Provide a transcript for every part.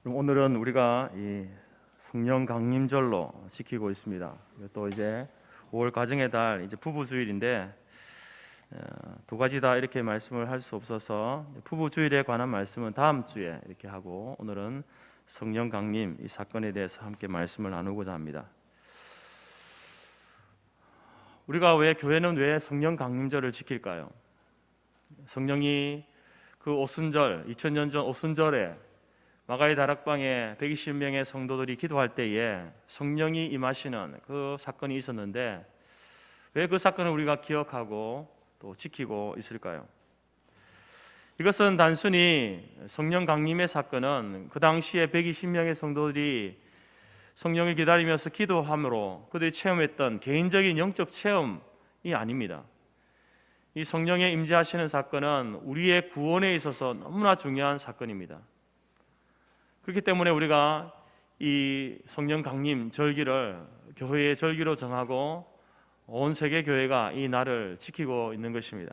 오늘은 우리가 이 성령 강림절로 지키고 있습니다. 또 이제 5월 가정의 달 이제 부부 주일인데 두 가지 다 이렇게 말씀을 할 수 없어서 부부 주일에 관한 말씀은 다음 주에 이렇게 하고 오늘은 성령 강림 이 사건에 대해서 함께 말씀을 나누고자 합니다. 우리가 교회는 왜 성령 강림절을 지킬까요? 성령이 그 오순절 2000년 전 오순절에 마가의 다락방에 120명의 성도들이 기도할 때에 성령이 임하시는 그 사건이 있었는데 왜 그 사건을 우리가 기억하고 또 지키고 있을까요? 이것은 단순히 성령 강림의 사건은 그 당시에 120명의 성도들이 성령을 기다리면서 기도함으로 그들이 체험했던 개인적인 영적 체험이 아닙니다. 이 성령의 임재하시는 사건은 우리의 구원에 있어서 너무나 중요한 사건입니다. 그렇기 때문에 우리가 이 성령 강림 절기를 교회의 절기로 정하고 온 세계 교회가 이 날을 지키고 있는 것입니다.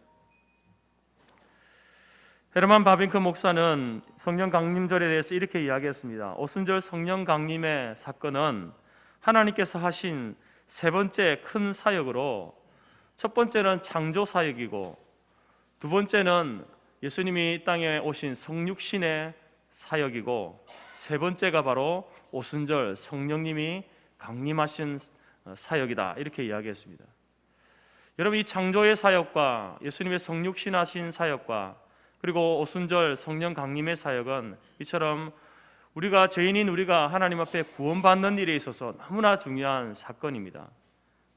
헤르만 바빙크 목사는 성령 강림절에 대해서 이렇게 이야기했습니다. 오순절 성령 강림의 사건은 하나님께서 하신 세 번째 큰 사역으로 첫 번째는 창조 사역이고 두 번째는 예수님이 이 땅에 오신 성육신의 사역이고 세 번째가 바로 오순절 성령님이 강림하신 사역이다 이렇게 이야기했습니다. 여러분, 이 창조의 사역과 예수님의 성육신하신 사역과 그리고 오순절 성령 강림의 사역은 이처럼 우리가 죄인인 우리가 하나님 앞에 구원받는 일에 있어서 너무나 중요한 사건입니다.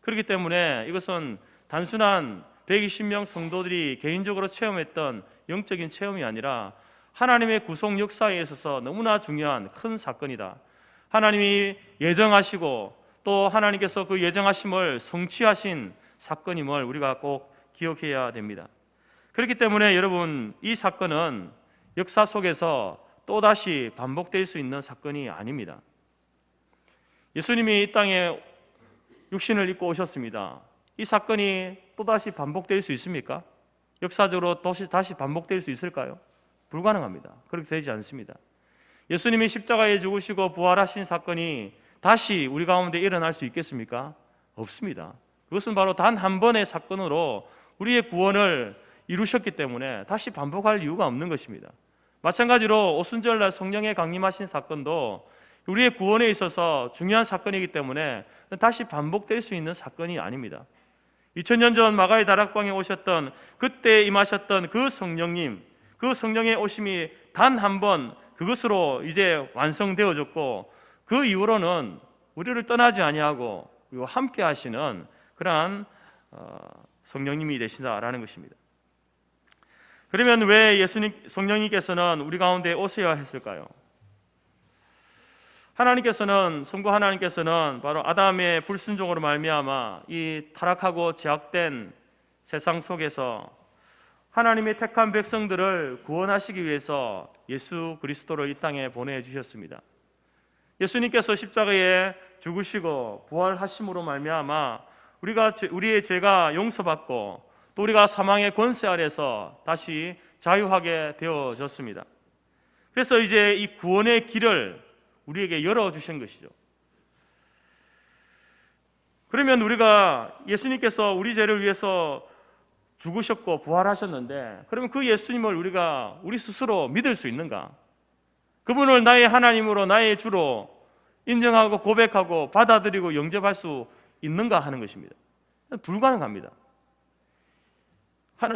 그렇기 때문에 이것은 단순한 120명 성도들이 개인적으로 체험했던 영적인 체험이 아니라 하나님의 구속 역사에 있어서 너무나 중요한 큰 사건이다. 하나님이 예정하시고 또 하나님께서 그 예정하심을 성취하신 사건임을 우리가 꼭 기억해야 됩니다. 그렇기 때문에 여러분, 이 사건은 역사 속에서 또다시 반복될 수 있는 사건이 아닙니다. 예수님이 이 땅에 육신을 입고 오셨습니다. 이 사건이 또다시 반복될 수 있습니까? 역사적으로 다시 반복될 수 있을까요? 불가능합니다. 그렇게 되지 않습니다. 예수님이 십자가에 죽으시고 부활하신 사건이 다시 우리 가운데 일어날 수 있겠습니까? 없습니다. 그것은 바로 단 한 번의 사건으로 우리의 구원을 이루셨기 때문에 다시 반복할 이유가 없는 것입니다. 마찬가지로 오순절날 성령의 강림하신 사건도 우리의 구원에 있어서 중요한 사건이기 때문에 다시 반복될 수 있는 사건이 아닙니다. 2000년 전 마가의 다락방에 오셨던 그때 임하셨던 그 성령님, 그 성령의 오심이 단 한 번 그것으로 이제 완성되어졌고 그 이후로는 우리를 떠나지 아니하고 함께 하시는 그러한 성령님이 되시다라는 것입니다. 그러면 왜 예수님 성령님께서는 우리 가운데 오셔야 했을까요? 하나님께서는 성부 하나님께서는 바로 아담의 불순종으로 말미암아 이 타락하고 제약된 세상 속에서 하나님의 택한 백성들을 구원하시기 위해서 예수 그리스도를 이 땅에 보내주셨습니다. 예수님께서 십자가에 죽으시고 부활하심으로 말미암아 우리의 죄가 용서받고 또 우리가 사망의 권세 아래서 다시 자유하게 되어졌습니다. 그래서 이제 이 구원의 길을 우리에게 열어주신 것이죠. 그러면 우리가 예수님께서 우리 죄를 위해서 죽으셨고 부활하셨는데 그러면 그 예수님을 우리 스스로 믿을 수 있는가? 그분을 나의 하나님으로 나의 주로 인정하고 고백하고 받아들이고 영접할 수 있는가 하는 것입니다. 불가능합니다.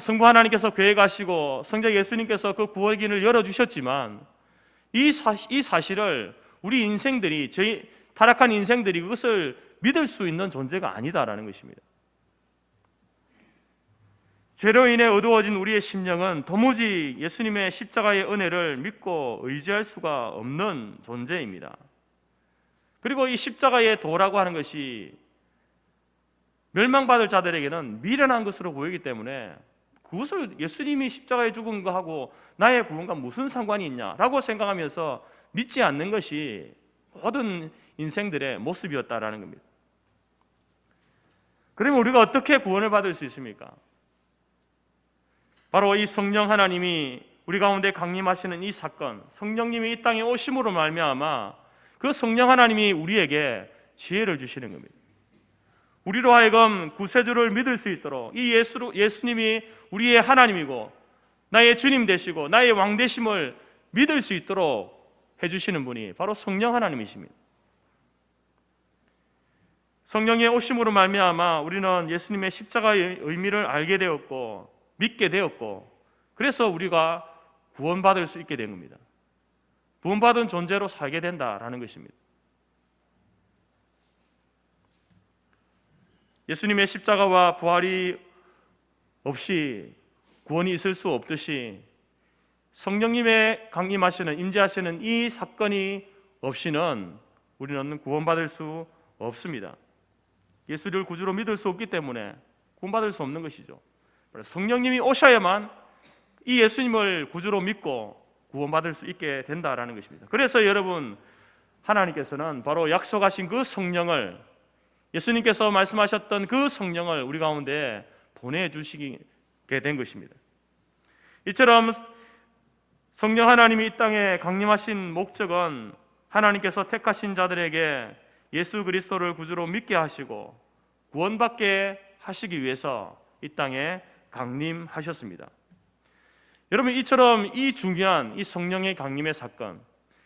성부 하나님께서 교회 가시고 성자 예수님께서 그 구원의 길을 열어주셨지만 이 사실을 우리 인생들이 타락한 인생들이 그것을 믿을 수 있는 존재가 아니다라는 것입니다. 죄로 인해 어두워진 우리의 심령은 도무지 예수님의 십자가의 은혜를 믿고 의지할 수가 없는 존재입니다. 그리고 이 십자가의 도라고 하는 것이 멸망받을 자들에게는 미련한 것으로 보이기 때문에 그것을 예수님이 십자가에 죽은 거하고 나의 구원과 무슨 상관이 있냐라고 생각하면서 믿지 않는 것이 모든 인생들의 모습이었다라는 겁니다. 그러면 우리가 어떻게 구원을 받을 수 있습니까? 바로 이 성령 하나님이 우리 가운데 강림하시는 이 사건, 성령님이 이 땅에 오심으로 말미암아 그 성령 하나님이 우리에게 지혜를 주시는 겁니다. 우리로 하여금 구세주를 믿을 수 있도록 이 예수님이 우리의 하나님이고 나의 주님 되시고 나의 왕 되심을 믿을 수 있도록 해주시는 분이 바로 성령 하나님이십니다. 성령의 오심으로 말미암아 우리는 예수님의 십자가의 의미를 알게 되었고 믿게 되었고, 그래서 우리가 구원받을 수 있게 된 겁니다. 구원받은 존재로 살게 된다라는 것입니다. 예수님의 십자가와 부활이 없이 구원이 있을 수 없듯이 성령님의 강림하시는 임재하시는 이 사건이 없이는 우리는 구원받을 수 없습니다. 예수를 구주로 믿을 수 없기 때문에 구원받을 수 없는 것이죠. 성령님이 오셔야만 이 예수님을 구주로 믿고 구원받을 수 있게 된다라는 것입니다. 그래서 여러분, 하나님께서는 바로 약속하신 그 성령을, 예수님께서 말씀하셨던 그 성령을 우리 가운데 보내주시게 된 것입니다. 이처럼 성령 하나님이 이 땅에 강림하신 목적은 하나님께서 택하신 자들에게 예수 그리스도를 구주로 믿게 하시고 구원받게 하시기 위해서 이 땅에 강림하셨습니다. 여러분, 이처럼 이 중요한 이 성령의 강림의 사건,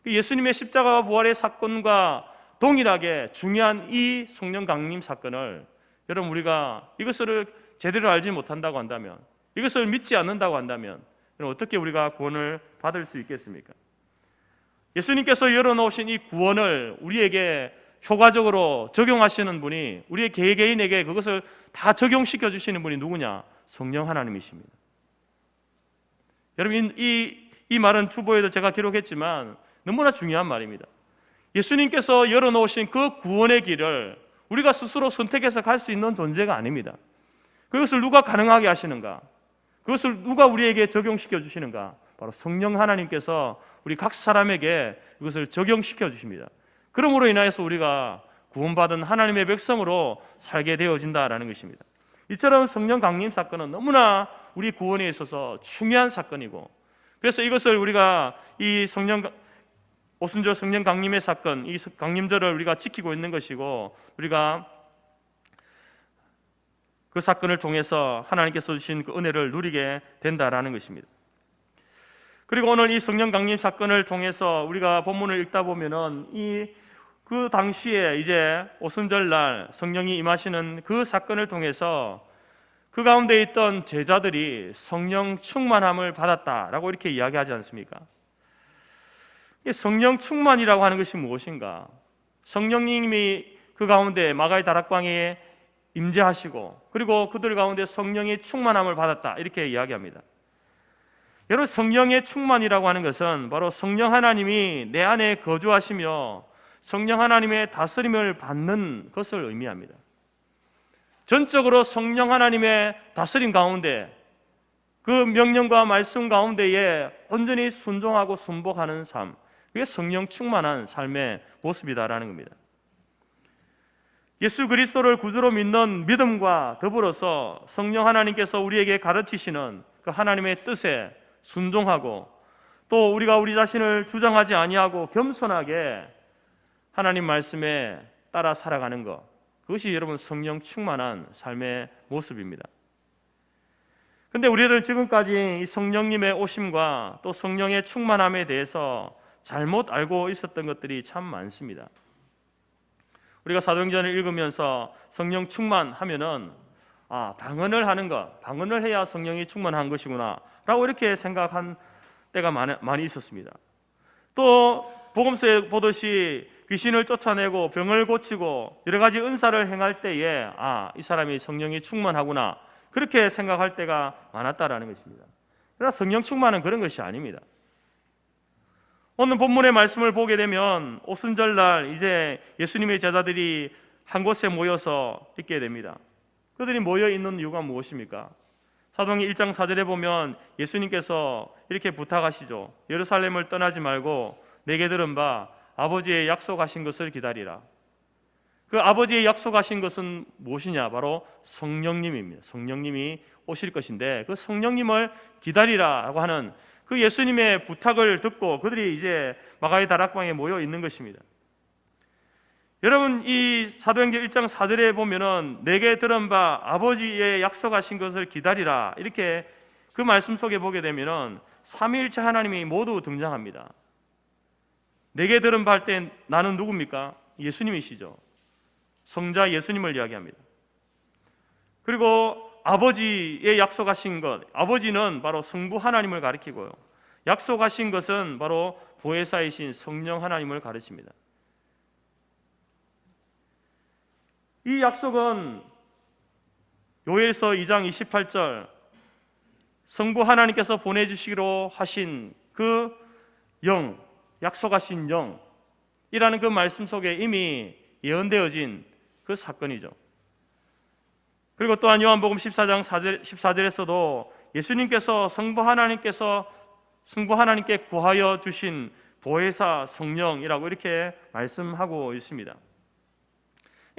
예수님의 십자가와 부활의 사건과 동일하게 중요한 이 성령 강림 사건을 여러분, 우리가 이것을 제대로 알지 못한다고 한다면, 이것을 믿지 않는다고 한다면 어떻게 우리가 구원을 받을 수 있겠습니까? 예수님께서 열어놓으신 이 구원을 우리에게 효과적으로 적용하시는 분이, 우리의 개개인에게 그것을 다 적용시켜 주시는 분이 누구냐? 성령 하나님이십니다. 여러분, 이 말은 주보에도 제가 기록했지만 너무나 중요한 말입니다. 예수님께서 열어놓으신 그 구원의 길을 우리가 스스로 선택해서 갈 수 있는 존재가 아닙니다. 그것을 누가 가능하게 하시는가? 그것을 누가 우리에게 적용시켜 주시는가? 바로 성령 하나님께서 우리 각 사람에게 이것을 적용시켜 주십니다. 그러므로 인하여서 우리가 구원받은 하나님의 백성으로 살게 되어진다라는 것입니다. 이처럼 성령 강림 사건은 너무나 우리 구원에 있어서 중요한 사건이고, 그래서 이것을 우리가 이 오순절 성령 강림의 사건, 이 강림절을 우리가 지키고 있는 것이고, 우리가 그 사건을 통해서 하나님께서 주신 그 은혜를 누리게 된다라는 것입니다. 그리고 오늘 이 성령 강림 사건을 통해서 우리가 본문을 읽다 보면은 그 당시에 이제 오순절 날 성령이 임하시는 그 사건을 통해서 그 가운데 있던 제자들이 성령 충만함을 받았다라고 이렇게 이야기하지 않습니까? 성령 충만이라고 하는 것이 무엇인가? 성령님이 그 가운데 마가의 다락방에 임재하시고, 그리고 그들 가운데 성령의 충만함을 받았다, 이렇게 이야기합니다. 여러분, 성령의 충만이라고 하는 것은 바로 성령 하나님이 내 안에 거주하시며 성령 하나님의 다스림을 받는 것을 의미합니다. 전적으로 성령 하나님의 다스림 가운데, 그 명령과 말씀 가운데에 온전히 순종하고 순복하는 삶, 그게 성령 충만한 삶의 모습이다라는 겁니다. 예수 그리스도를 구주로 믿는 믿음과 더불어서 성령 하나님께서 우리에게 가르치시는 그 하나님의 뜻에 순종하고, 또 우리가 우리 자신을 주장하지 아니하고 겸손하게 하나님 말씀에 따라 살아가는 것, 그것이 여러분 성령 충만한 삶의 모습입니다. 그런데 우리들은 지금까지 이 성령님의 오심과 또 성령의 충만함에 대해서 잘못 알고 있었던 것들이 참 많습니다. 우리가 사도행전을 읽으면서 성령 충만하면은 방언을 하는 것, 방언을 해야 성령이 충만한 것이구나 라고 이렇게 생각한 때가 많이 있었습니다. 또 복음서에 보듯이 귀신을 쫓아내고 병을 고치고 여러 가지 은사를 행할 때에 이 사람이 성령이 충만하구나, 그렇게 생각할 때가 많았다라는 것입니다. 그러나 성령 충만은 그런 것이 아닙니다. 오늘 본문의 말씀을 보게 되면 오순절날 이제 예수님의 제자들이 한 곳에 모여서 있게 됩니다. 그들이 모여 있는 이유가 무엇입니까? 사도행전 1장 4절에 보면 예수님께서 이렇게 부탁하시죠. 예루살렘을 떠나지 말고 내게 들은 바 아버지의 약속하신 것을 기다리라. 그 아버지의 약속하신 것은 무엇이냐? 바로 성령님입니다. 성령님이 오실 것인데 그 성령님을 기다리라고 하는 그 예수님의 부탁을 듣고 그들이 이제 마가의 다락방에 모여 있는 것입니다. 여러분, 이 사도행전 1장 4절에 보면은 내게 들은 바 아버지의 약속하신 것을 기다리라, 이렇게 그 말씀 속에 보게 되면은 삼위일체 하나님이 모두 등장합니다. 내게 들은 바 할 때 나는 누굽니까? 예수님이시죠. 성자 예수님을 이야기합니다. 그리고 아버지의 약속하신 것, 아버지는 바로 성부 하나님을 가리키고요, 약속하신 것은 바로 보혜사이신 성령 하나님을 가르칩니다. 이 약속은 요엘서 2장 28절 성부 하나님께서 보내주시기로 하신 그 영, 약속하신 영이라는 그 말씀 속에 이미 예언되어진 그 사건이죠. 그리고 또한 요한복음 14장 14절에서도 예수님께서 성부 하나님께 구하여 주신 보혜사 성령이라고 이렇게 말씀하고 있습니다.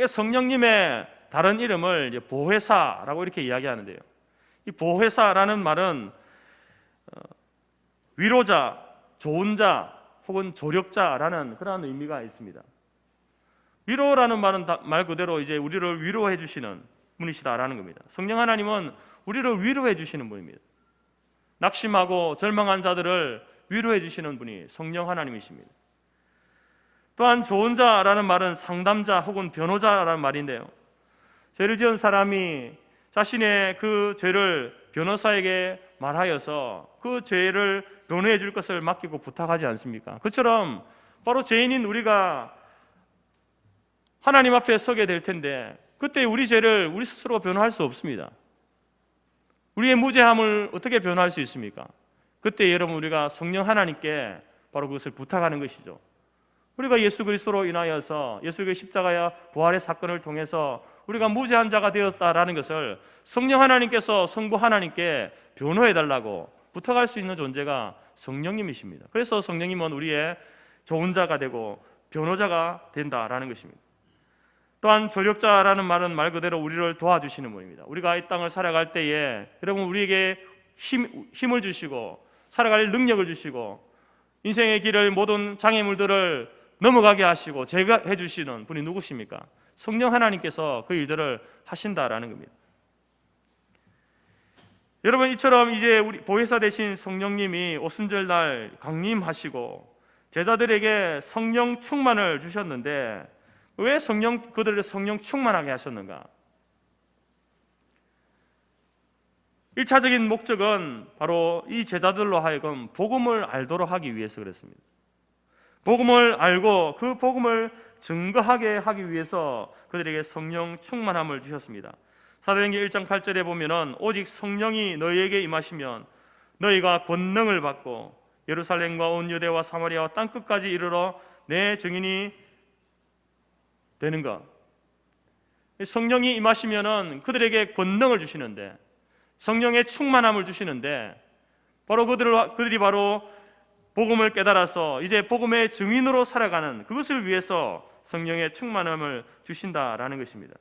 성령님의 다른 이름을 보혜사라고 이렇게 이야기하는데요, 이 보혜사라는 말은 위로자, 좋은 자 혹은 조력자라는 그러한 의미가 있습니다. 위로라는 말은 말 그대로 이제 우리를 위로해 주시는 분이시다라는 겁니다. 성령 하나님은 우리를 위로해 주시는 분입니다. 낙심하고 절망한 자들을 위로해 주시는 분이 성령 하나님이십니다. 또한 좋은 자라는 말은 상담자 혹은 변호자라는 말인데요, 죄를 지은 사람이 자신의 그 죄를 변호사에게 말하여서 그 죄를 변호해 줄 것을 맡기고 부탁하지 않습니까? 그처럼 바로 죄인인 우리가 하나님 앞에 서게 될 텐데 그때 우리 죄를 우리 스스로 변호할 수 없습니다. 우리의 무죄함을 어떻게 변호할 수 있습니까? 그때 여러분, 우리가 성령 하나님께 바로 그것을 부탁하는 것이죠. 우리가 예수 그리스도로 인하여서 예수 그리스도의 십자가와 부활의 사건을 통해서 우리가 무죄한 자가 되었다라는 것을 성령 하나님께서 성부 하나님께 변호해 달라고 부탁할 수 있는 존재가 성령님이십니다. 그래서 성령님은 우리의 좋은 자가 되고 변호자가 된다라는 것입니다. 또한 조력자라는 말은 말 그대로 우리를 도와주시는 분입니다. 우리가 이 땅을 살아갈 때에 여러분, 우리에게 힘을 주시고 살아갈 능력을 주시고 인생의 길을 모든 장애물들을 넘어가게 하시고 제거해 주시는 분이 누구십니까? 성령 하나님께서 그 일들을 하신다라는 겁니다. 여러분, 이처럼 이제 우리 보혜사 되신 성령님이 오순절날 강림하시고 제자들에게 성령 충만을 주셨는데 왜 그들을 성령 충만하게 하셨는가? 1차적인 목적은 바로 이 제자들로 하여금 복음을 알도록 하기 위해서 그랬습니다. 복음을 알고 그 복음을 증거하게 하기 위해서 그들에게 성령 충만함을 주셨습니다. 사도행전 1장 8절에 보면은 오직 성령이 너희에게 임하시면 너희가 권능을 받고 예루살렘과 온 유대와 사마리아와 땅끝까지 이르러 내 증인이 되는 것. 성령이 임하시면은 그들에게 권능을 주시는데, 성령의 충만함을 주시는데, 바로 그들이 바로 복음을 깨달아서 이제 복음의 증인으로 살아가는 그것을 위해서 성령의 충만함을 주신다라는 것입니다.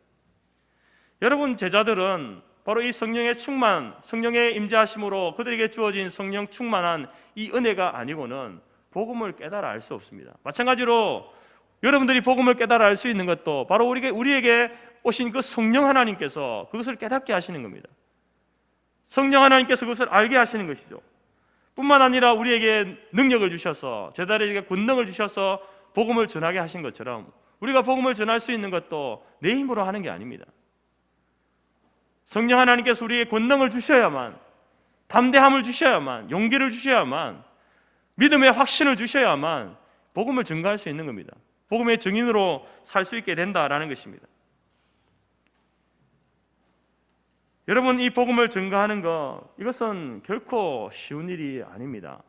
여러분, 제자들은 바로 이 성령의 충만, 성령의 임재하심으로 그들에게 주어진 성령 충만한 이 은혜가 아니고는 복음을 깨달아 알 수 없습니다. 마찬가지로 여러분들이 복음을 깨달아 알 수 있는 것도 바로 우리에게 오신 그 성령 하나님께서 그것을 깨닫게 하시는 겁니다. 성령 하나님께서 그것을 알게 하시는 것이죠. 뿐만 아니라 우리에게 능력을 주셔서 제자들에게 권능을 주셔서 복음을 전하게 하신 것처럼 우리가 복음을 전할 수 있는 것도 내 힘으로 하는 게 아닙니다. 성령 하나님께서 우리에게 권능을 주셔야만, 담대함을 주셔야만, 용기를 주셔야만, 믿음의 확신을 주셔야만 복음을 증거할 수 있는 겁니다. 복음의 증인으로 살 수 있게 된다라는 것입니다. 여러분, 이 복음을 증거하는 것, 이것은 결코 쉬운 일이 아닙니다.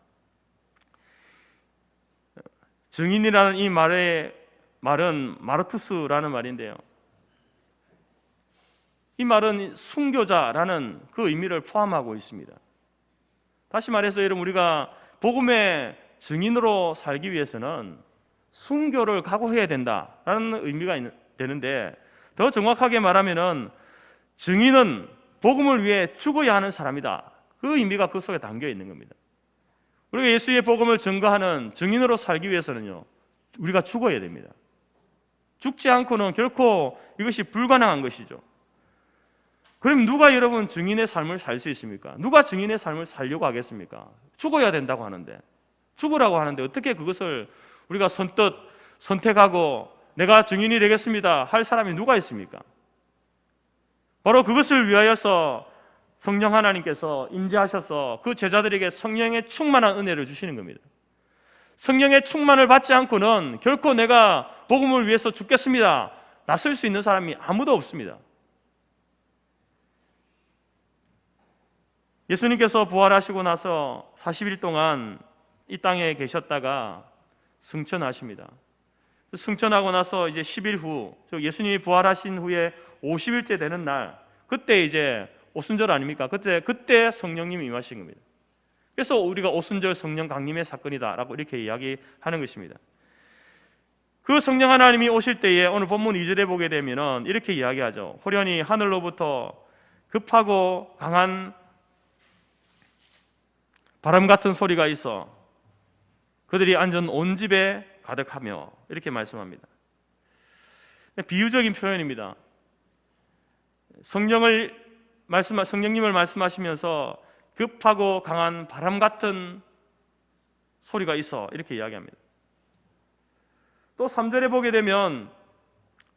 증인이라는 이 말은 마르투스라는 말인데요, 이 말은 순교자라는 그 의미를 포함하고 있습니다. 다시 말해서 여러분, 우리가 복음의 증인으로 살기 위해서는 순교를 각오해야 된다라는 의미가 되는데, 더 정확하게 말하면은 증인은 복음을 위해 죽어야 하는 사람이다. 그 의미가 그 속에 담겨 있는 겁니다. 우리가 예수의 복음을 증거하는 증인으로 살기 위해서는요, 우리가 죽어야 됩니다. 죽지 않고는 결코 이것이 불가능한 것이죠. 그럼 누가 여러분 증인의 삶을 살 수 있습니까? 누가 증인의 삶을 살려고 하겠습니까? 죽어야 된다고 하는데, 죽으라고 하는데 어떻게 그것을 우리가 선뜻 선택하고 내가 증인이 되겠습니다 할 사람이 누가 있습니까? 바로 그것을 위하여서 성령 하나님께서 임재하셔서 그 제자들에게 성령의 충만한 은혜를 주시는 겁니다. 성령의 충만을 받지 않고는 결코 내가 복음을 위해서 죽겠습니다 나설 수 있는 사람이 아무도 없습니다. 예수님께서 부활하시고 나서 40일 동안 이 땅에 계셨다가 승천하십니다. 승천하고 나서 이제 10일 후, 예수님이 부활하신 후에 50일째 되는 날, 그때 이제 오순절 아닙니까? 그때 성령님이 임하신 겁니다. 그래서 우리가 오순절 성령 강림의 사건이다라고 이렇게 이야기하는 것입니다. 그 성령 하나님이 오실 때에 오늘 본문 2절에 보게 되면은 이렇게 이야기하죠. 호련히 하늘로부터 급하고 강한 바람 같은 소리가 있어 그들이 앉은 온 집에 가득하며 이렇게 말씀합니다. 비유적인 표현입니다. 성령님을 말씀하시면서 급하고 강한 바람 같은 소리가 있어 이렇게 이야기합니다. 또 3절에 보게 되면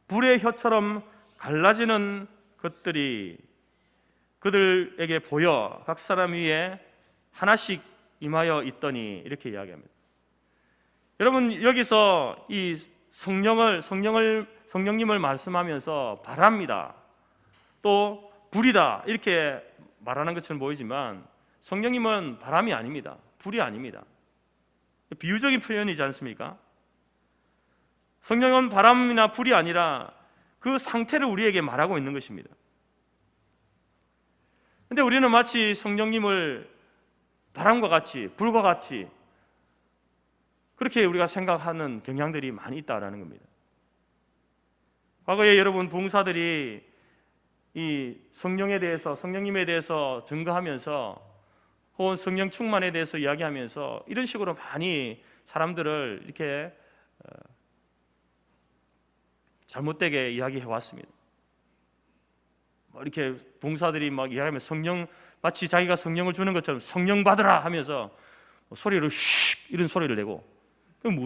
불의 혀처럼 갈라지는 것들이 그들에게 보여 각 사람 위에 하나씩 임하여 있더니 이렇게 이야기합니다. 여러분 여기서 이 성령님을 말씀하면서 바람이다 또 불이다 이렇게 말하는 것처럼 보이지만 성령님은 바람이 아닙니다. 불이 아닙니다. 비유적인 표현이지 않습니까? 성령은 바람이나 불이 아니라 그 상태를 우리에게 말하고 있는 것입니다. 그런데 우리는 마치 성령님을 바람과 같이 불과 같이 그렇게 우리가 생각하는 경향들이 많이 있다라는 겁니다. 과거에 여러분 부흥사들이 이 성령님에 대해서 증거하면서 혹은 성령 충만에 대해서 이야기하면서 이런 식으로 많이 사람들을 이렇게 잘못되게 이야기해 왔습니다. 이렇게 부흥사들이 막 이야기하면 마치 자기가 성령을 주는 것처럼 성령 받으라 하면서 소리를 슉 이런 소리를 내고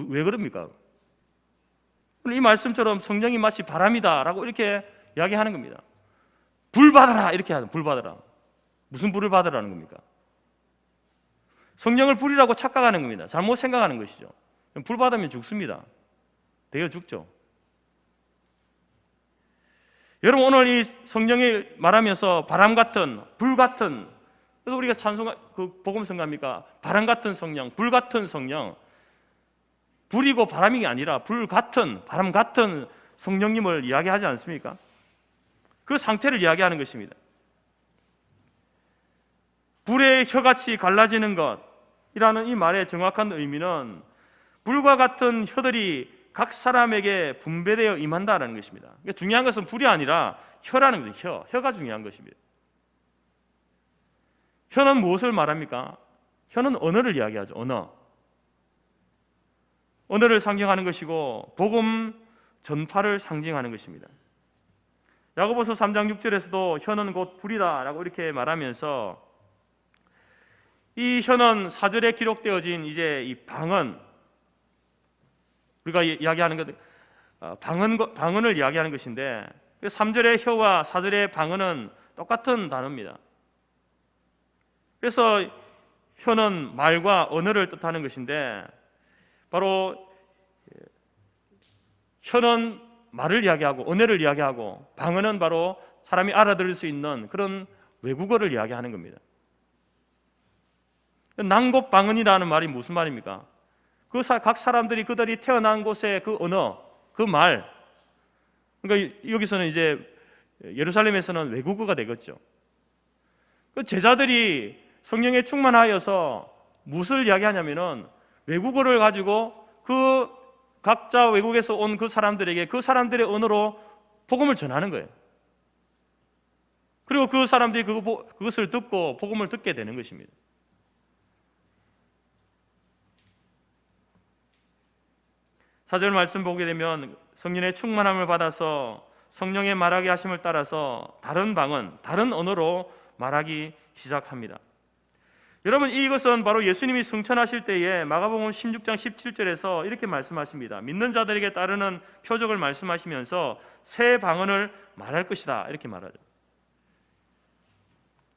왜 그럽니까? 이 말씀처럼 성령이 마치 바람이다라고 이렇게 이야기하는 겁니다. 불 받아라 이렇게 하는 불 받아라. 무슨 불을 받으라는 겁니까? 성령을 불이라고 착각하는 겁니다. 잘못 생각하는 것이죠. 불 받으면 죽습니다. 되어 죽죠. 여러분 오늘 이 성령이 말하면서 바람 같은 불 같은 그래서 우리가 그 복음 성가합니까? 바람 같은 성령, 불 같은 성령 불이고 바람이 아니라 불 같은 바람 같은 성령님을 이야기하지 않습니까? 그 상태를 이야기하는 것입니다. 불의 혀같이 갈라지는 것이라는 이 말의 정확한 의미는 불과 같은 혀들이 각 사람에게 분배되어 임한다는 것입니다. 그러니까 중요한 것은 불이 아니라 혀라는 거죠. 혀가 중요한 것입니다. 혀는 무엇을 말합니까? 혀는 언어를 이야기하죠. 언어를 상징하는 것이고 복음 전파를 상징하는 것입니다. 야고보서 3장 6절에서도 혀는 곧 불이다 라고 이렇게 말하면서 이 혀는 4절에 기록되어진 이제 이 방언 우리가 이야기하는 것 방언을 이야기하는 것인데 3절의 혀와 4절의 방언은 똑같은 단어입니다. 그래서 혀는 말과 언어를 뜻하는 것인데 바로 혀는 말을 이야기하고 언어를 이야기하고 방언은 바로 사람이 알아들을 수 있는 그런 외국어를 이야기하는 겁니다. 낭곡방언이라는 말이 무슨 말입니까? 각 사람들이 그들이 태어난 곳의 그 언어, 그 말 그러니까 여기서는 이제 예루살렘에서는 외국어가 되겠죠. 그 제자들이 성령에 충만하여서 무엇을 이야기하냐면은 외국어를 가지고 그 각자 외국에서 온 그 사람들에게 그 사람들의 언어로 복음을 전하는 거예요. 그리고 그 사람들이 그것을 듣고 복음을 듣게 되는 것입니다. 4절 말씀 보게 되면 성령의 충만함을 받아서 성령의 말하게 하심을 따라서 다른 방언, 다른 언어로 말하기 시작합니다. 여러분, 이것은 바로 예수님이 승천하실 때에 마가복음 16장 17절에서 이렇게 말씀하십니다. 믿는 자들에게 따르는 표적을 말씀하시면서 새 방언을 말할 것이다, 이렇게 말하죠.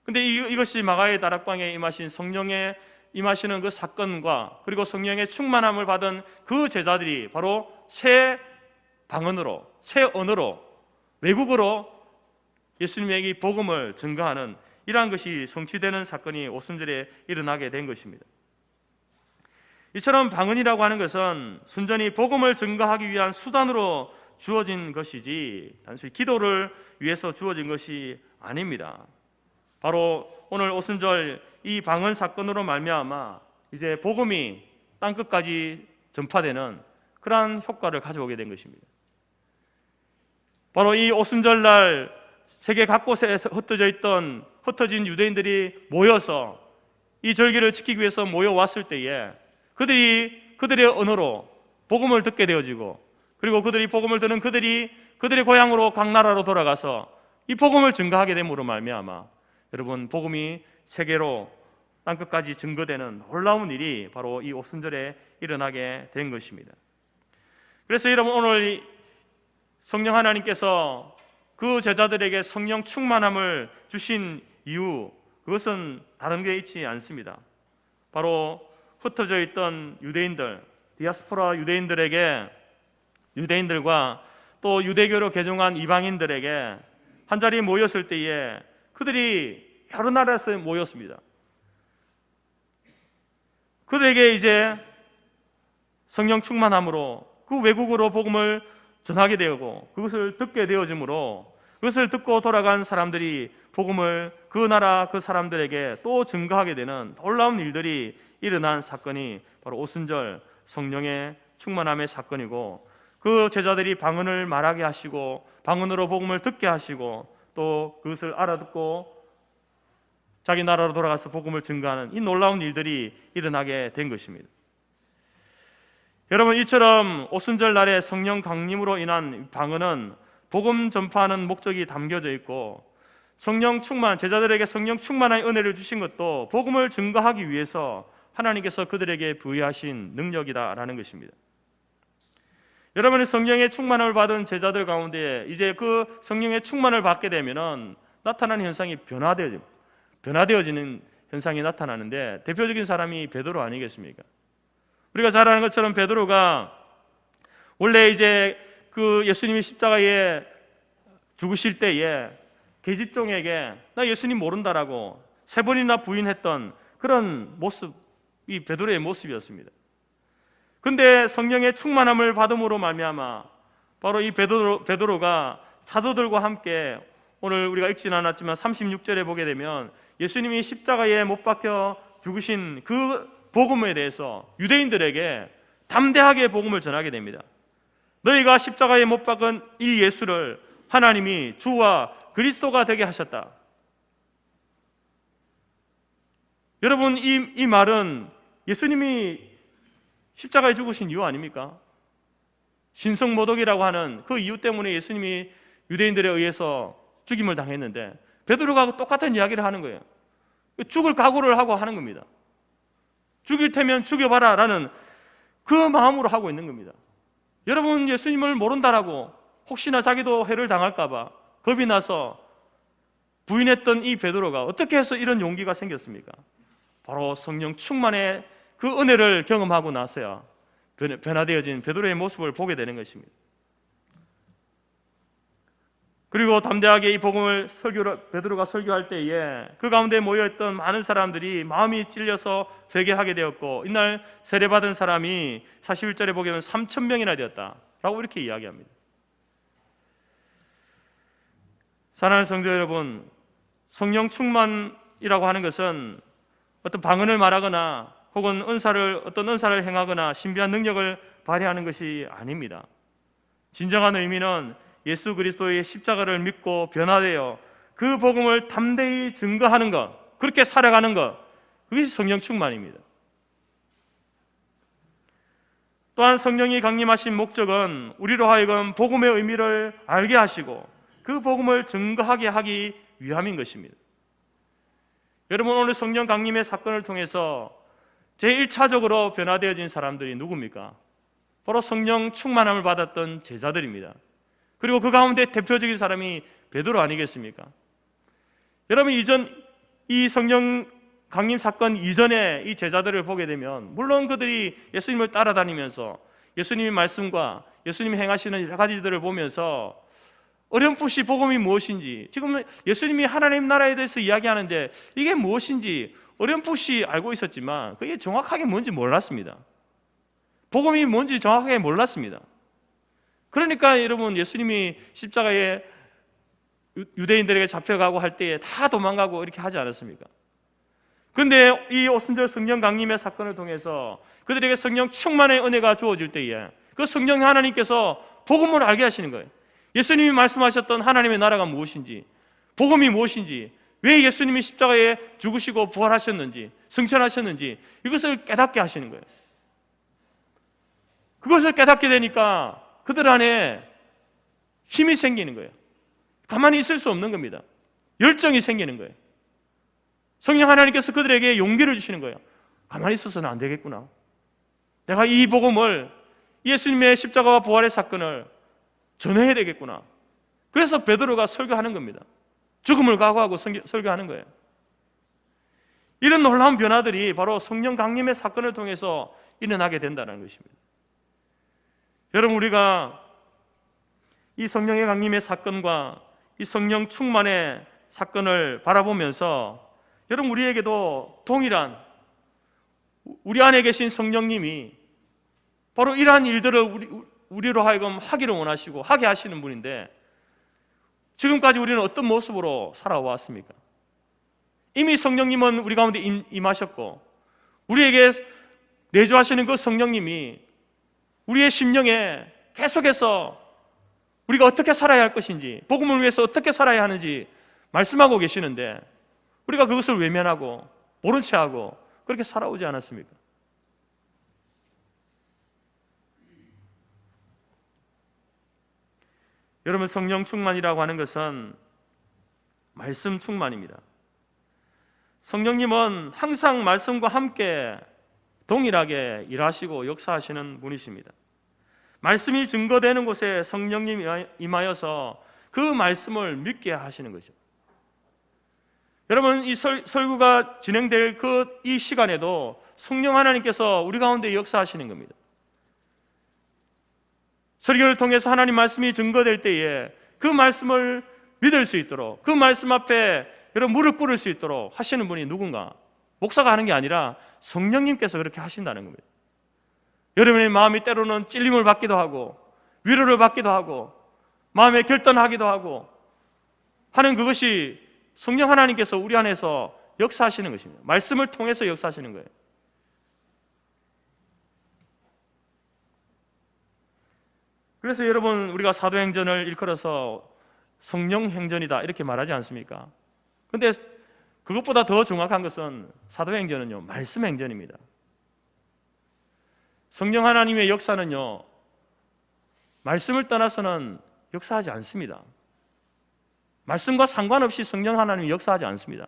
근데 이것이 마가의 다락방에 임하신 성령의 임하시는 그 사건과 그리고 성령의 충만함을 받은 그 제자들이 바로 새 방언으로, 새 언어로, 외국어로 예수님에게 복음을 증거하는 이러한 것이 성취되는 사건이 오순절에 일어나게 된 것입니다. 이처럼 방언이라고 하는 것은 순전히 복음을 증거하기 위한 수단으로 주어진 것이지 단순히 기도를 위해서 주어진 것이 아닙니다. 바로 오늘 오순절 이 방언 사건으로 말미암아 이제 복음이 땅끝까지 전파되는 그러한 효과를 가져오게 된 것입니다. 바로 이 오순절 날 세계 각곳에 흩어진 유대인들이 모여서 이 절기를 지키기 위해서 모여왔을 때에 그들의 언어로 복음을 듣게 되어지고, 그리고 그들이 복음을 듣는 그들의 고향으로 각 나라로 돌아가서 이 복음을 증거하게 됨으로 말미암아 여러분, 복음이 세계로 땅끝까지 증거되는 놀라운 일이 바로 이 오순절에 일어나게 된 것입니다. 그래서 여러분, 오늘 성령 하나님께서 그 제자들에게 성령 충만함을 주신 이유, 그것은 다른 게 있지 않습니다. 바로 흩어져 있던 유대인들, 디아스포라 유대인들과 또 유대교로 개종한 이방인들에게 한 자리에 모였을 때에 그들이 여러 나라에서 모였습니다. 그들에게 이제 성령 충만함으로 그 외국어로 복음을 전하게 되고 그것을 듣게 되어지므로 그것을 듣고 돌아간 사람들이 복음을 그 나라 그 사람들에게 또 증거하게 되는 놀라운 일들이 일어난 사건이 바로 오순절 성령의 충만함의 사건이고, 그 제자들이 방언을 말하게 하시고 방언으로 복음을 듣게 하시고 또 그것을 알아듣고 자기 나라로 돌아가서 복음을 증거하는 이 놀라운 일들이 일어나게 된 것입니다. 여러분, 이처럼 오순절 날의 성령 강림으로 인한 방언은 복음 전파하는 목적이 담겨져 있고, 제자들에게 성령 충만한 은혜를 주신 것도 복음을 증거하기 위해서 하나님께서 그들에게 부여하신 능력이다라는 것입니다. 여러분이 성령의 충만함을 받은 제자들 가운데 이제 그 성령의 충만을 받게 되면은 나타나는 현상이 변화되어지는 현상이 나타나는데, 대표적인 사람이 베드로 아니겠습니까? 우리가 잘 아는 것처럼 베드로가 원래 이제 그 예수님이 십자가에 죽으실 때에 계집종에게 나 예수님 모른다라고 3번이나 부인했던 그런 모습이 베드로의 모습이었습니다. 근데 성령의 충만함을 받음으로 말미암아 바로 이 베드로가 사도들과 함께 오늘 우리가 읽지는 않았지만 36절에 보게 되면 예수님이 십자가에 못 박혀 죽으신 그 복음에 대해서 유대인들에게 담대하게 복음을 전하게 됩니다. 너희가 십자가에 못 박은 이 예수를 하나님이 주와 그리스도가 되게 하셨다. 여러분, 이 말은 예수님이 십자가에 죽으신 이유 아닙니까? 신성모독이라고 하는 그 이유 때문에 예수님이 유대인들에 의해서 죽임을 당했는데 베드로가 똑같은 이야기를 하는 거예요. 죽을 각오를 하고 하는 겁니다. 죽일 테면 죽여봐라 라는 그 마음으로 하고 있는 겁니다. 여러분, 예수님을 모른다라고 혹시나 자기도 해를 당할까 봐 겁이 나서 부인했던 이 베드로가 어떻게 해서 이런 용기가 생겼습니까? 바로 성령 충만의 그 은혜를 경험하고 나서야 변화되어진 베드로의 모습을 보게 되는 것입니다. 그리고 담대하게 이 복음을 베드로가 설교할 때에 그 가운데 모여있던 많은 사람들이 마음이 찔려서 회개하게 되었고, 이날 세례받은 사람이 41절에 보게 되면 3,000명이나 되었다라고 이렇게 이야기합니다. 사랑하는 성도 여러분, 성령 충만이라고 하는 것은 어떤 방언을 말하거나 혹은 어떤 은사를 행하거나 신비한 능력을 발휘하는 것이 아닙니다. 진정한 의미는 예수 그리스도의 십자가를 믿고 변화되어 그 복음을 담대히 증거하는 것, 그렇게 살아가는 것, 그것이 성령 충만입니다. 또한 성령이 강림하신 목적은 우리로 하여금 복음의 의미를 알게 하시고 그 복음을 증거하게 하기 위함인 것입니다. 여러분, 오늘 성령 강림의 사건을 통해서 제1차적으로 변화되어진 사람들이 누굽니까? 바로 성령 충만함을 받았던 제자들입니다. 그리고 그 가운데 대표적인 사람이 베드로 아니겠습니까? 여러분, 이 성령 강림 사건 이전에 이 제자들을 보게 되면 물론 그들이 예수님을 따라다니면서 예수님의 말씀과 예수님이 행하시는 여러 가지들을 보면서 어렴풋이 복음이 무엇인지, 지금 예수님이 하나님 나라에 대해서 이야기하는데 이게 무엇인지 어렴풋이 알고 있었지만 그게 정확하게 뭔지 몰랐습니다. 복음이 뭔지 정확하게 몰랐습니다. 그러니까 여러분, 예수님이 십자가에 유대인들에게 잡혀가고 할 때에 다 도망가고 이렇게 하지 않았습니까? 그런데 이 오순절 성령 강림의 사건을 통해서 그들에게 성령 충만의 은혜가 주어질 때에 그 성령 하나님께서 복음을 알게 하시는 거예요. 예수님이 말씀하셨던 하나님의 나라가 무엇인지, 복음이 무엇인지, 왜 예수님이 십자가에 죽으시고 부활하셨는지, 승천하셨는지 이것을 깨닫게 하시는 거예요. 그것을 깨닫게 되니까 그들 안에 힘이 생기는 거예요. 가만히 있을 수 없는 겁니다. 열정이 생기는 거예요. 성령 하나님께서 그들에게 용기를 주시는 거예요. 가만히 있어서는 안 되겠구나. 내가 이 복음을, 예수님의 십자가와 부활의 사건을 전해야 되겠구나. 그래서 베드로가 설교하는 겁니다. 죽음을 각오하고 설교하는 거예요. 이런 놀라운 변화들이 바로 성령 강림의 사건을 통해서 일어나게 된다는 것입니다. 여러분, 우리가 이 성령의 강림의 사건과 이 성령 충만의 사건을 바라보면서 여러분, 우리에게도 동일한, 우리 안에 계신 성령님이 바로 이러한 일들을 우리로 하여금 하기를 원하시고 하게 하시는 분인데, 지금까지 우리는 어떤 모습으로 살아왔습니까? 이미 성령님은 우리 가운데 임하셨고 우리에게 내주하시는 그 성령님이 우리의 심령에 계속해서 우리가 어떻게 살아야 할 것인지, 복음을 위해서 어떻게 살아야 하는지 말씀하고 계시는데 우리가 그것을 외면하고 모른 채하고 그렇게 살아오지 않았습니까? 여러분, 성령 충만이라고 하는 것은 말씀 충만입니다. 성령님은 항상 말씀과 함께 동일하게 일하시고 역사하시는 분이십니다. 말씀이 증거되는 곳에 성령님이 임하여서 그 말씀을 믿게 하시는 거죠. 여러분, 이 설교가 진행될 이 시간에도 성령 하나님께서 우리 가운데 역사하시는 겁니다. 설교를 통해서 하나님 말씀이 증거될 때에 그 말씀을 믿을 수 있도록, 그 말씀 앞에 여러분 무릎 꿇을 수 있도록 하시는 분이 누군가? 목사가 하는 게 아니라 성령님께서 그렇게 하신다는 겁니다. 여러분의 마음이 때로는 찔림을 받기도 하고 위로를 받기도 하고 마음에 결단하기도 하고 하는 그것이 성령 하나님께서 우리 안에서 역사하시는 것입니다. 말씀을 통해서 역사하시는 거예요. 그래서 여러분, 우리가 사도행전을 일컬어서 성령행전이다 이렇게 말하지 않습니까? 근데 그것보다 더 정확한 것은 사도행전은요, 말씀행전입니다. 성령 하나님의 역사는요, 말씀을 떠나서는 역사하지 않습니다. 말씀과 상관없이 성령 하나님이 역사하지 않습니다.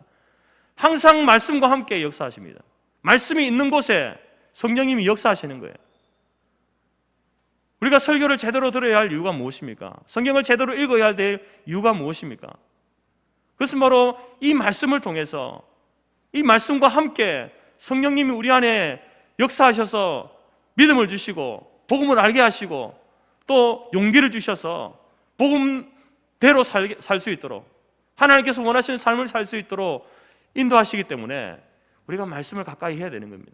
항상 말씀과 함께 역사하십니다. 말씀이 있는 곳에 성령님이 역사하시는 거예요. 우리가 설교를 제대로 들어야 할 이유가 무엇입니까? 성경을 제대로 읽어야 될 이유가 무엇입니까? 그것은 바로 이 말씀을 통해서, 이 말씀과 함께 성령님이 우리 안에 역사하셔서 믿음을 주시고 복음을 알게 하시고 또 용기를 주셔서 복음대로 살 수 있도록, 하나님께서 원하시는 삶을 살 수 있도록 인도하시기 때문에 우리가 말씀을 가까이 해야 되는 겁니다.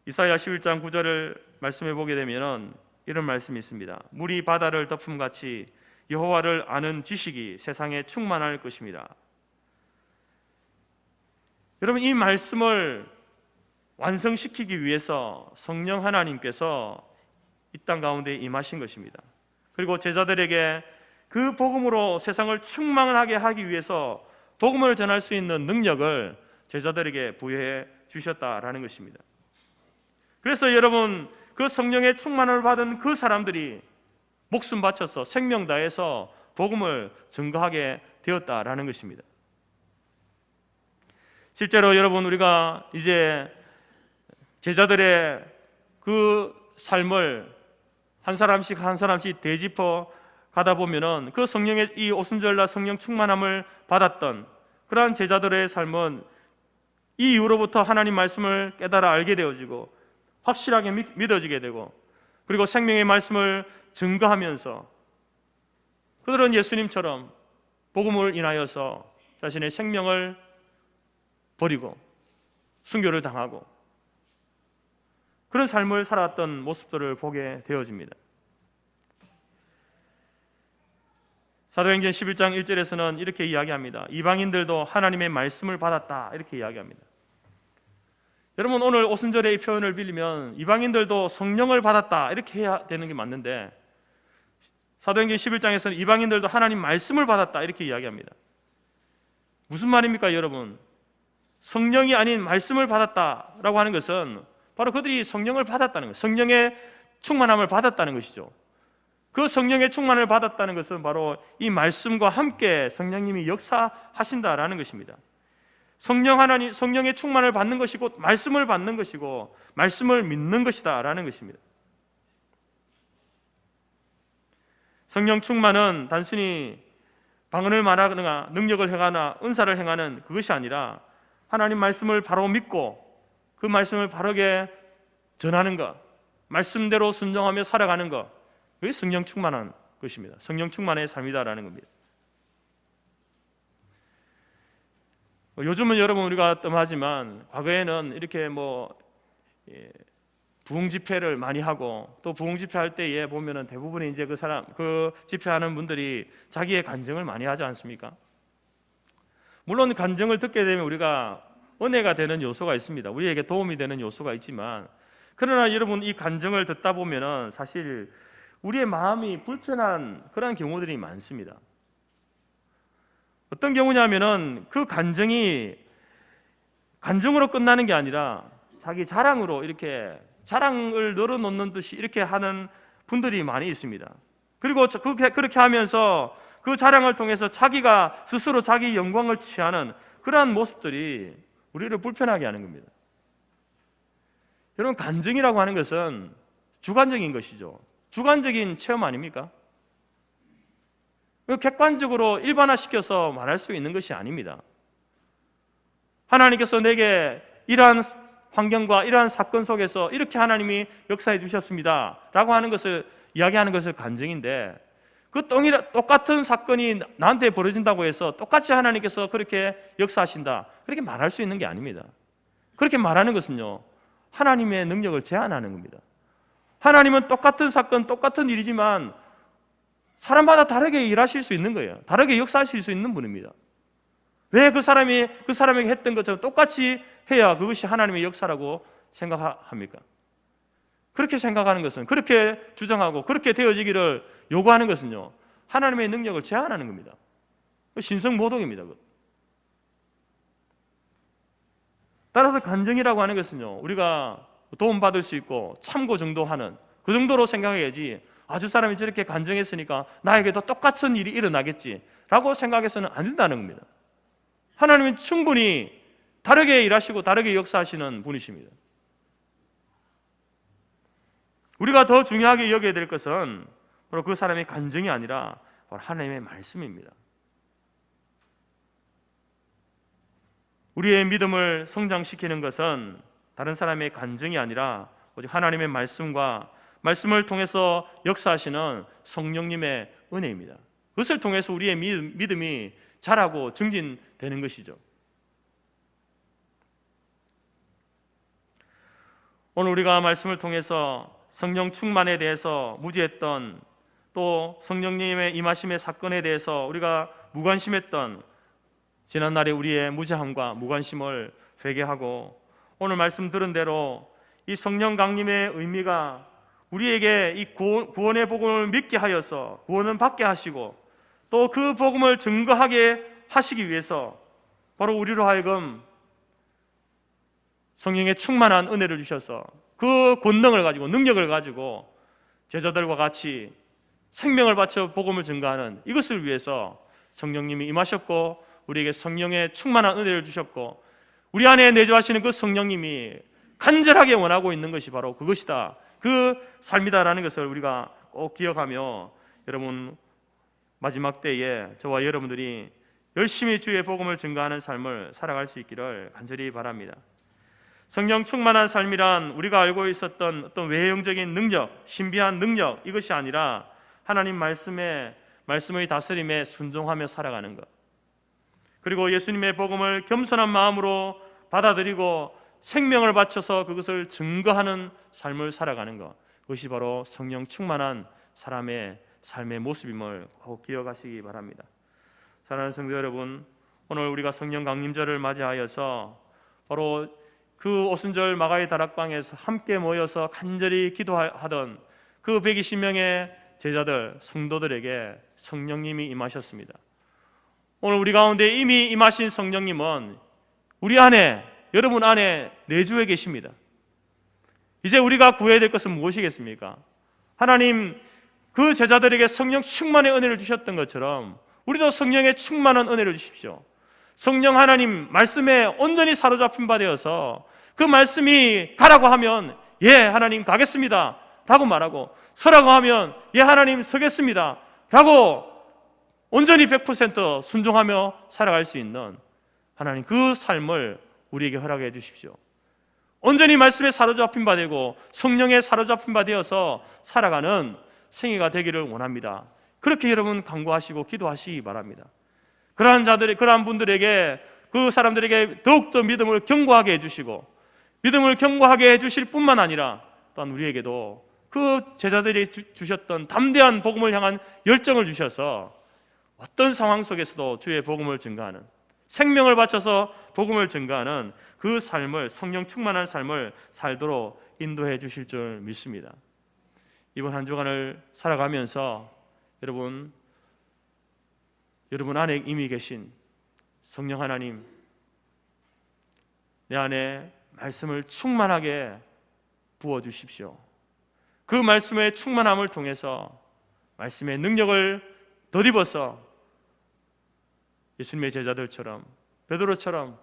이사야 11장 9절을 말씀해 보게 되면 이런 말씀이 있습니다. 물이 바다를 덮음같이 여호와를 아는 지식이 세상에 충만할 것입니다. 여러분, 이 말씀을 완성시키기 위해서 성령 하나님께서 이 땅 가운데 임하신 것입니다. 그리고 제자들에게 그 복음으로 세상을 충만하게 하기 위해서 복음을 전할 수 있는 능력을 제자들에게 부여해 주셨다라는 것입니다. 그래서 여러분, 그 성령의 충만을 받은 그 사람들이 목숨 바쳐서 생명 다해서 복음을 증거하게 되었다라는 것입니다. 실제로 여러분, 우리가 이제 제자들의 그 삶을 한 사람씩 되짚어 가다 보면은 그 성령의 이 오순절날 성령 충만함을 받았던 그러한 제자들의 삶은 이 이후로부터 하나님 말씀을 깨달아 알게 되어지고 확실하게 믿어지게 되고, 그리고 생명의 말씀을 증거하면서 그들은 예수님처럼 복음을 인하여서 자신의 생명을 버리고 순교를 당하고 그런 삶을 살았던 모습들을 보게 되어집니다. 사도행전 11장 1절에서는 이렇게 이야기합니다. 이방인들도 하나님의 말씀을 받았다, 이렇게 이야기합니다. 여러분, 오늘 오순절의 이 표현을 빌리면 이방인들도 성령을 받았다 이렇게 해야 되는 게 맞는데, 사도행전 11장에서는 이방인들도 하나님 말씀을 받았다 이렇게 이야기합니다. 무슨 말입니까 여러분? 성령이 아닌 말씀을 받았다라고 하는 것은 바로 그들이 성령을 받았다는 것, 성령의 충만함을 받았다는 것이죠. 그 성령의 충만을 받았다는 것은 바로 이 말씀과 함께 성령님이 역사하신다라는 것입니다. 성령 하나님, 성령의 충만을 받는 것이 곧 말씀을 받는 것이고 말씀을 믿는 것이다라는 것입니다. 성령 충만은 단순히 방언을 말하거나 능력을 행하거나 은사를 행하는 그것이 아니라 하나님 말씀을 바로 믿고 그 말씀을 바르게 전하는 것, 말씀대로 순종하며 살아가는 것, 그게 성령 충만한 것입니다. 성령 충만의 삶이다라는 겁니다. 요즘은 여러분 우리가 뜸하지만 과거에는 이렇게 부흥 집회를 많이 하고, 또 부흥 집회 할 때에 보면은 대부분이 이제 그 집회하는 분들이 자기의 간증을 많이 하지 않습니까? 물론 간증을 듣게 되면 우리가 은혜가 되는 요소가 있습니다. 우리에게 도움이 되는 요소가 있지만, 그러나 여러분 이 간증을 듣다 보면은 사실 우리의 마음이 불편한 그런 경우들이 많습니다. 어떤 경우냐면은 그 간증이 간증으로 끝나는 게 아니라 자기 자랑으로 이렇게 자랑을 늘어놓는 듯이 이렇게 하는 분들이 많이 있습니다. 그리고 그렇게 하면서 그 자랑을 통해서 자기가 스스로 자기 영광을 취하는 그러한 모습들이 우리를 불편하게 하는 겁니다. 여러분, 간증이라고 하는 것은 주관적인 것이죠. 주관적인 체험 아닙니까? 객관적으로 일반화시켜서 말할 수 있는 것이 아닙니다. 하나님께서 내게 이러한 환경과 이러한 사건 속에서 이렇게 하나님이 역사해 주셨습니다 라고 하는 것을 이야기하는 것을 간증인데, 그 똑같은 사건이 나한테 벌어진다고 해서 똑같이 하나님께서 그렇게 역사하신다, 그렇게 말할 수 있는 게 아닙니다. 그렇게 말하는 것은요, 하나님의 능력을 제한하는 겁니다. 하나님은 똑같은 사건, 똑같은 일이지만 사람마다 다르게 일하실 수 있는 거예요. 다르게 역사하실 수 있는 분입니다. 왜 그 사람에게 했던 것처럼 똑같이 해야 그것이 하나님의 역사라고 생각합니까? 그렇게 생각하는 것은, 그렇게 주장하고 그렇게 되어지기를 요구하는 것은요, 하나님의 능력을 제한하는 겁니다. 신성모독입니다. 따라서 간증이라고 하는 것은요, 우리가 도움받을 수 있고 참고 정도 하는 그 정도로 생각해야지, 저 사람이 저렇게 간증했으니까 나에게도 똑같은 일이 일어나겠지 라고 생각해서는 안 된다는 겁니다. 하나님은 충분히 다르게 일하시고 다르게 역사하시는 분이십니다. 우리가 더 중요하게 여겨야 될 것은 바로 그 사람의 간증이 아니라 바로 하나님의 말씀입니다. 우리의 믿음을 성장시키는 것은 다른 사람의 간증이 아니라 오직 하나님의 말씀과 말씀을 통해서 역사하시는 성령님의 은혜입니다. 그것을 통해서 우리의 믿음이 자라고 증진되는 것이죠. 오늘 우리가 말씀을 통해서 성령 충만에 대해서 무지했던, 또 성령님의 임하심의 사건에 대해서 우리가 무관심했던 지난날의 우리의 무지함과 무관심을 회개하고, 오늘 말씀 들은 대로 이 성령 강림의 의미가 우리에게 이 구원의 복음을 믿게 하여서 구원은 받게 하시고, 또 그 복음을 증거하게 하시기 위해서 바로 우리로 하여금 성령의 충만한 은혜를 주셔서 그 권능을 가지고 능력을 가지고 제자들과 같이 생명을 바쳐 복음을 증거하는 이것을 위해서 성령님이 임하셨고 우리에게 성령의 충만한 은혜를 주셨고 우리 안에 내주하시는 그 성령님이 간절하게 원하고 있는 것이 바로 그것이다, 그 삶이다라는 것을 우리가 꼭 기억하며 여러분 마지막 때에 저와 여러분들이 열심히 주의 복음을 증거하는 삶을 살아갈 수 있기를 간절히 바랍니다. 성령 충만한 삶이란 우리가 알고 있었던 어떤 외형적인 능력, 신비한 능력, 이것이 아니라 하나님 말씀의 다스림에 순종하며 살아가는 것, 그리고 예수님의 복음을 겸손한 마음으로 받아들이고 생명을 바쳐서 그것을 증거하는 삶을 살아가는 것, 그것이 바로 성령 충만한 사람의 삶의 모습임을 꼭 기억하시기 바랍니다. 사랑하는 성도 여러분, 오늘 우리가 성령 강림절을 맞이하여서 바로 그 오순절 마가의 다락방에서 함께 모여서 간절히 기도하던 그 120명의 제자들, 성도들에게 성령님이 임하셨습니다. 오늘 우리 가운데 이미 임하신 성령님은 우리 안에, 여러분 안에 내주해 계십니다. 이제 우리가 구해야 될 것은 무엇이겠습니까? 하나님 그 제자들에게 성령 충만의 은혜를 주셨던 것처럼 우리도 성령의 충만한 은혜를 주십시오. 성령 하나님 말씀에 온전히 사로잡힌 바 되어서 그 말씀이 가라고 하면 예 하나님 가겠습니다 라고 말하고, 서라고 하면 예 하나님 서겠습니다 라고 온전히 100% 순종하며 살아갈 수 있는 하나님 그 삶을 우리에게 허락해 주십시오. 온전히 말씀에 사로잡힌 바 되고 성령에 사로잡힌 바 되어서 살아가는 생애가 되기를 원합니다. 그렇게 여러분 간구하시고 기도하시기 바랍니다. 그러한 분들에게, 그 사람들에게 더욱더 믿음을 견고하게 해주시고 믿음을 견고하게 해주실 뿐만 아니라 또한 우리에게도 그 제자들이 주셨던 담대한 복음을 향한 열정을 주셔서 어떤 상황 속에서도 주의 복음을 증거하는, 생명을 바쳐서 복음을 증거하는 그 삶을, 성령 충만한 삶을 살도록 인도해 주실 줄 믿습니다. 이번 한 주간을 살아가면서 여러분 안에 이미 계신 성령 하나님, 내 안에 말씀을 충만하게 부어주십시오. 그 말씀의 충만함을 통해서 말씀의 능력을 덧입어서 예수님의 제자들처럼, 베드로처럼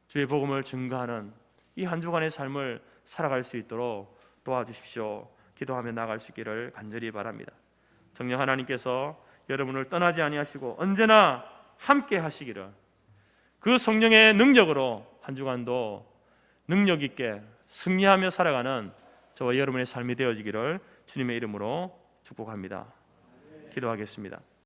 주의 복음을 증거하는 이 한 주간의 삶을 살아갈 수 있도록 도와주십시오. 기도하며 나아갈 수 있기를 간절히 바랍니다. 성령 하나님께서 여러분을 떠나지 아니하시고 언제나 함께 하시기를, 그 성령의 능력으로 한 주간도 능력 있게 승리하며 살아가는 저와 여러분의 삶이 되어지기를 주님의 이름으로 축복합니다. 기도하겠습니다.